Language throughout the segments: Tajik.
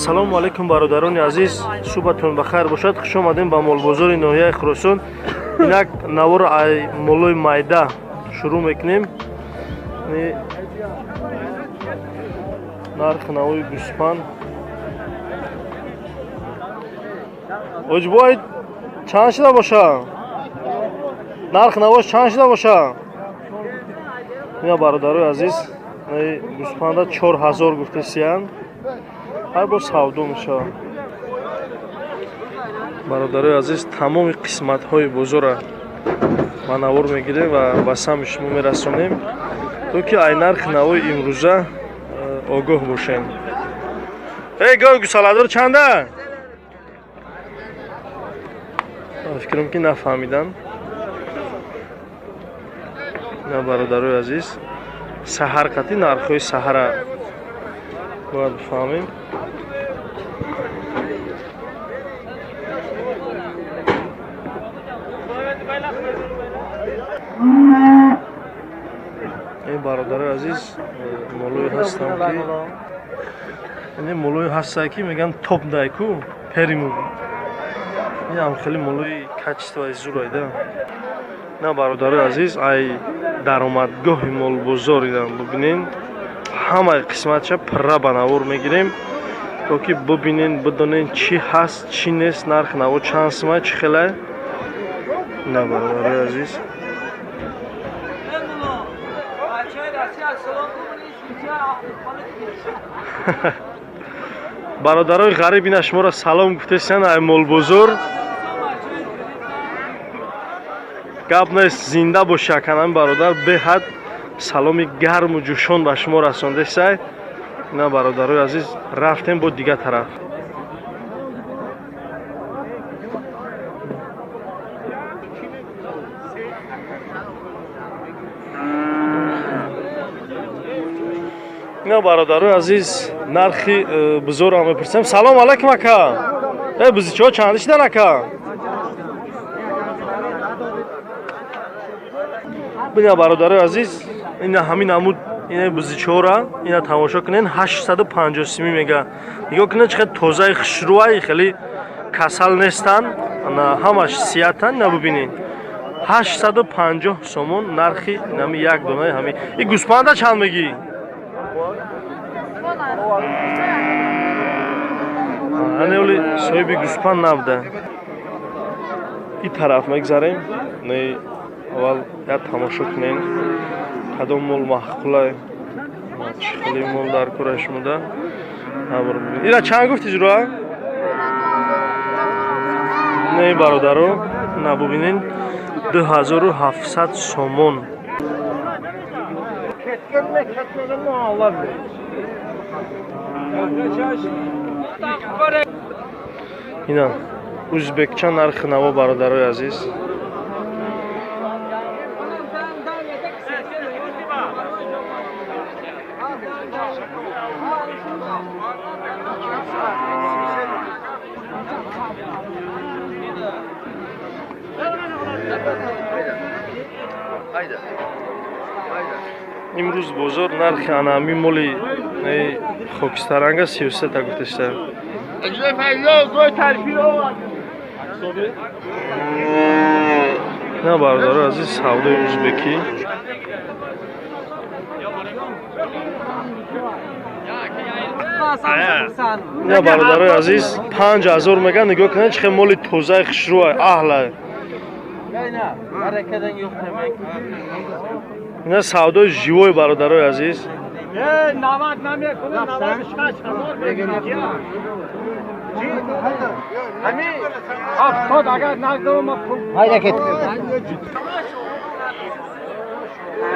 Ассалому алайкум бародарони азиз, субҳатон бахайр бошад. Хуш омадем ба молбозори ноҳияи Хуросон. Инак навор молои майда шурӯъ мекунем. нархи навои гӯспан. Оҷбой чанд шуда боша? Нархи навош чанд шуда боша? Ина бародарои азиз, гӯспанда 4000 гуфтасиянд. ҳар бор савдо мешавад. Бародарои азиз, тамоми қисматҳои бозора ба навор мегирем ва ба сами шумо мерасонем, то ки ай нархи навои имрӯза огоҳ бошем. Гоҳ гӯсаладор чанда? фикрам ки нафаҳмидан. На бародарои азиз, саҳарқати нархҳои саҳара бояд бифаҳмем. бародарои азиз, молои ҳастам ки ин молои ҳастае ки мегӯян топ дайку периму. ин ҳам хеле молои качествои зурайда. На бародарои азиз, ай даромадгоҳи молбозоридам бубинен. ҳамаи қисматша пурра ба навор мегирем, то ки бубинен, бидонен чӣ ҳаст, чӣ нест, нархи наво чанд сомай, чӣ хелае. На бародарои азиз, бародарои ғариб ина шуморо салом гуфтесиянд. ай молбозор гап нест, зинда бош яканами бародар беҳад саломи гарму ҷӯшон ба шумо расондесай. ина бародарои азиз, рафтем бо дигар тараф. ина бародарои азиз, нархи бузорро мепурсем. Салом алайкум ака. Бузичаҳо чанд шидан ака? бина бародарои азиз, ина ҳамин амуд ина бузичаҳора ина тамошо кунен. 850 мега. нигоҳ кунен чӣ қадр тозаи хушрӯаи, хеле касал нестанд, ҳамаш сиятанд. ина бубинен 850 сомон нархи инами як донаи ҳамин. ин гӯспанда чанд мегӣ? анеоли соҳиби гӯспанд набуда. ин тараф мегзарем. аввал як тамошо кунем кадом мол маҳқулай, чӣ хеле мол дар кора шумода. ина чанд гуфти ҷура? не бародаро, на бубинен 2700 сомон. ина ӯзбекча нархи наво бародарои азиз. имрӯз бозор нархи анами моли хокистаранга 33 гуфташа. на бародарои азиз, савдои ӯзбекӣ. ина бародарои азиз, 5000 меган. нигоҳ кунед чӣ хеле моли тозаи хушрӯа аҳлай. ина савдои живои бародарои азиз.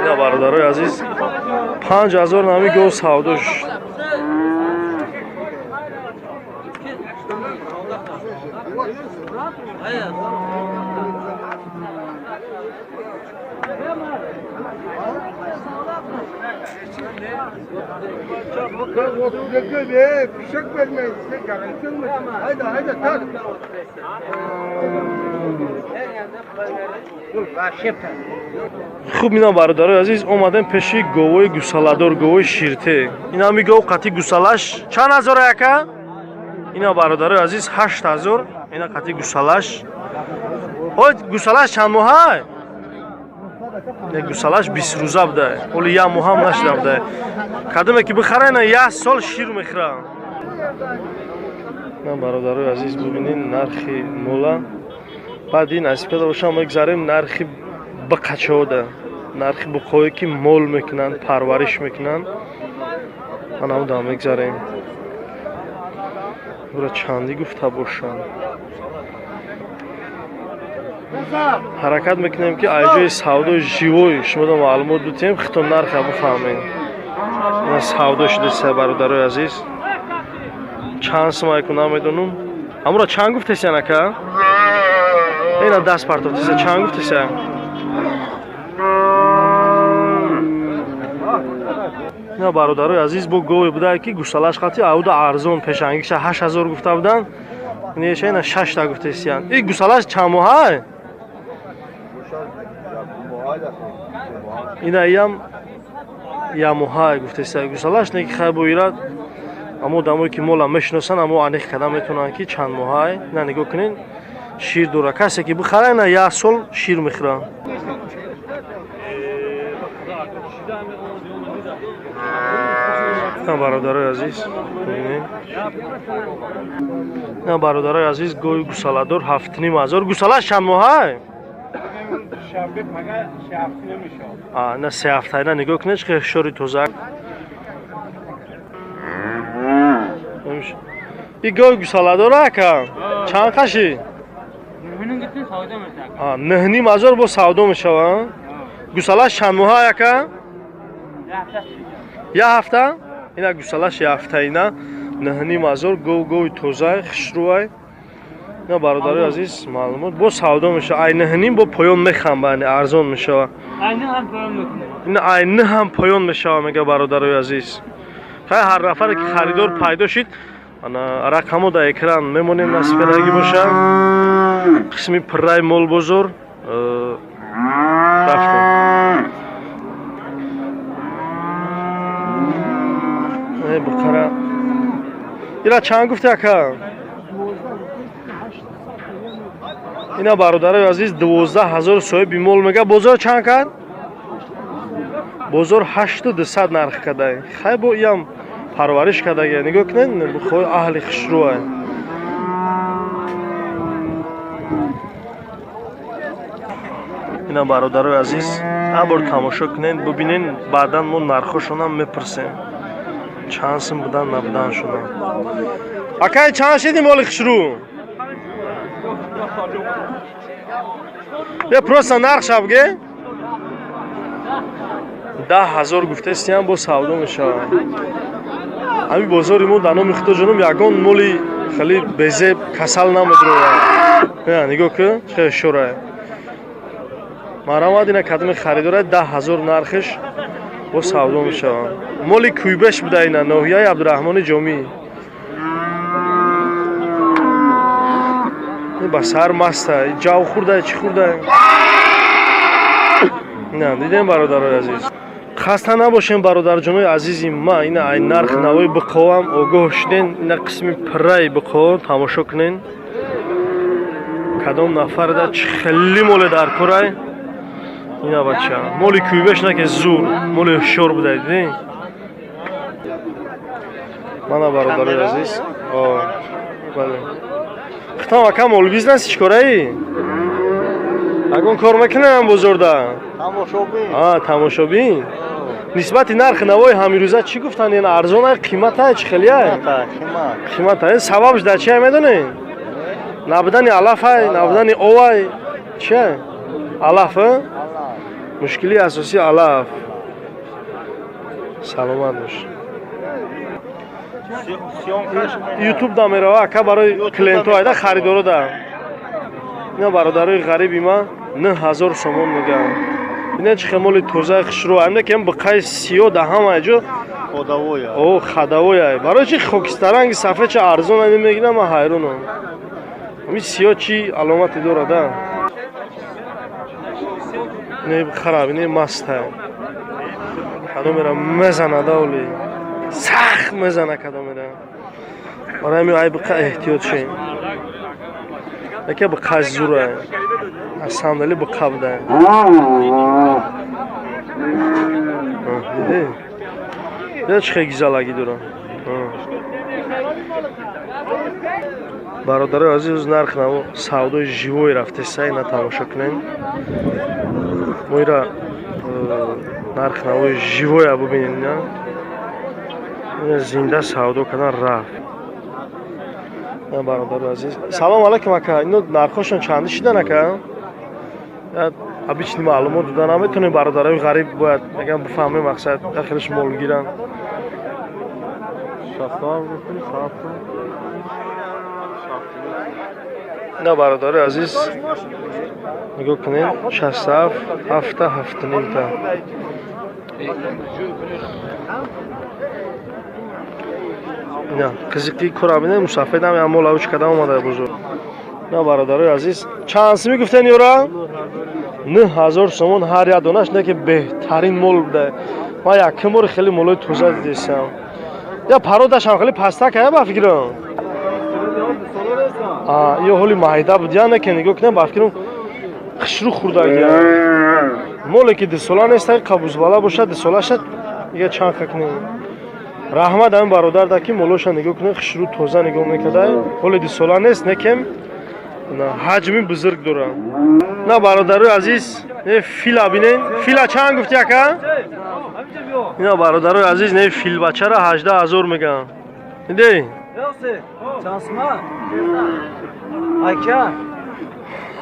ина бародарои азиз, 5000 нами гов савдош. хуб ина бародарои азиз, омадем пеши говои гӯсаладор, говои ширте. ина ми гов қати гӯсалаш чанд ҳазора яка? اینا برادر عزیز 8000 اینا قطعی گوسالش گوسالش چند ماه نه گوسالش 20 روزه بوده ولی یه ماه هم نشده بوده کدومه که بخره نه یه سال شیر میخوره نه برادر عزیز ببینین نرخی مولا بعد این از پیدا باشم میگذاریم نرخی بقچوده نرخی بقوی که مول میکنن پرورش میکنن من هم دام میگذاریم برای چندی گفته باشن حرکت میکنیم که ایجای سودا جیوی شما دا معلومات دوتیم خطون نرخ بفهمیم این سودا شده سه برادر عزیز چند سمای کنم میدونم اما را چند گفته سی نکه این دست پرتو تیسه چند گفته سی نه برادر عزیز با گوی بوده که گوسالش خطی اودا ارزون پیشنگیش 8000 گفته بودن نیشه اینا 6 تا گفته سی این گوسالش چند ماه اینا ایم یا ماه گفته سی گوسالش نه که خیلی بویرد اما دموی که مولا مشناسن اما انیخ کدام میتونن که چند ماه نه نگاه کنین شیر دوره کسی که بخره نه یه سال شیر میخوره نه برادر عزیز نه برادر عزیز گوی گوسالادور 7500 گوسالش چند ماه نه 3 هفته نه نگاه کنید که شوری توزک این گوی گوسالادور اکا چند قشی نهنی مزار با سودا میشه گوسالش چند ماه اکا یه هفته اینا گوسالش یه هفته اینا نهنی مزار گوی توزک خشروای نه برادر عزیز معلومات با سودا میشه ای نهنیم با پایان میخوام بنی ارزان میشه اینه هم پایان میکنه این اینه هم پایان میشه میگه برادر عزیز خیلی هر نفر که خریدار پیدا شید انا رقمو در اکران میمونیم نصیب نگی باشه قسمی پرای مول بزرگ رفتیم ای بقره اینا چند گفته اکا اینا برادر عزیز 12000 سوی بیمول میگه بازار چند کرد؟ بازار 8200 نرخ کرده خیلی با ایم پرورش کرده نگاه کنین بخواه اهل خشروه اینا برادر عزیز ابر تماشا کنین ببینین بعدا ما نرخشون هم میپرسیم چند سم بودن نبودن شدن اکای چند شدیم مال خشرو یه پروسا نرخ شبگه 10000 گفته استیم با سودا میشه امی بازاری ما دانا میخواد جنوم یگان مولی خیلی بزه کسل نمیدروه نگاه که خیلی شوره مرامد اینا کدوم خریداره 10000 نرخش با سودا میشه مولی کویبش بوده اینا نوحیه عبدالرحمن جامی این بسر مسته جو خورده چی خورده نه دیدیم برادر عزیز خسته نباشین برادر جانوی عزیزی ما اینا این نرخ نوی بقوام آگاه شدین اینا قسمی پرای بقوام تماشا کنین کدام نفر ده خیلی مول در کرای اینا بچه مولی کویبش نه که زور مولی شور بوده دیدین من برادر عزیز بله خطام اکا مول بیزنس چی کاره ای؟ اگون کار میکنه هم بزرده تماشابین نسبت نرخ نوای همیروزه چی گفتن این ارزان های قیمت های چی خیلی های قیمت های سببش در چی های میدونی؟ نبودن علف های نبودن او های چی های؟ علف های؟ مشکلی اساسی علف سلامت باش یوتیوب دا میره اکا برای کلینتو های دا خریدارو دا اینا برادرای غریبی ما 9000 سومون میگم اینا چه خمولی توزه خشرو همینه که هم بقای 32 همه جو او خداویه برای چی خوکسترنگ صفحه چه ارزون همی میگیرم من حیرونم همین 30 چی علامتی داره ده نه خراب نه مست های کدام میره مزنه دولی سخت مزنه کدام میره برای می ای بقا احتیاط شین یکی بقا زوره از صندلی بقا بده دیدی؟ دیدی چه گیزالاگی دارم برادر عزیز نرخ نمو سودای ژیوی رفته سعی نتماشا کنین مویرا نرخ نموی ژیوی ببینین نه زنده سودا کردن رفت نه برادر عزیز سلام علیکم اکا اینو نرخشون چنده شدن اکا обычный معلومات دادن نمیتونیم برادرای غریب باید میگم بفهمیم مقصد داخلش مول گیرن نه برادر عزیز نگاه کنین 67 7 نیم تا نه قزیقی کرابینه مسافر دم اما لاوچ کدام اومده بزرگ نه برادر عزیز چند سمی گفتن یورا 9000 سومون هر یا دونش نه که بهترین مول بوده ما یکم رو خیلی مولای توزه دیدم یا پرودش خیلی پسته که با فکرم یه حالی ماهیده بود یا نه که نگاه کنم با فکرم خشرو خورده گیا مولی که دسولا نیست قبوز بالا باشه دسولا شد یه چند خکنیم رحمت هم برادر دا که مولوش نگاه کنه خشرو توزه نگاه میکده حالی دسولا نیست نکم حجمی بزرگ داره نه برادر عزیز نه فیل بینین فیل چند گفتی اکا نه برادر عزیز نه فیل بچه را 18000 میگن دیدی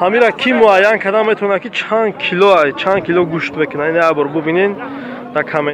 همیرا کی معین کدام میتونه که چند کیلو گوشت بکنه نه بر ببینین در کامنت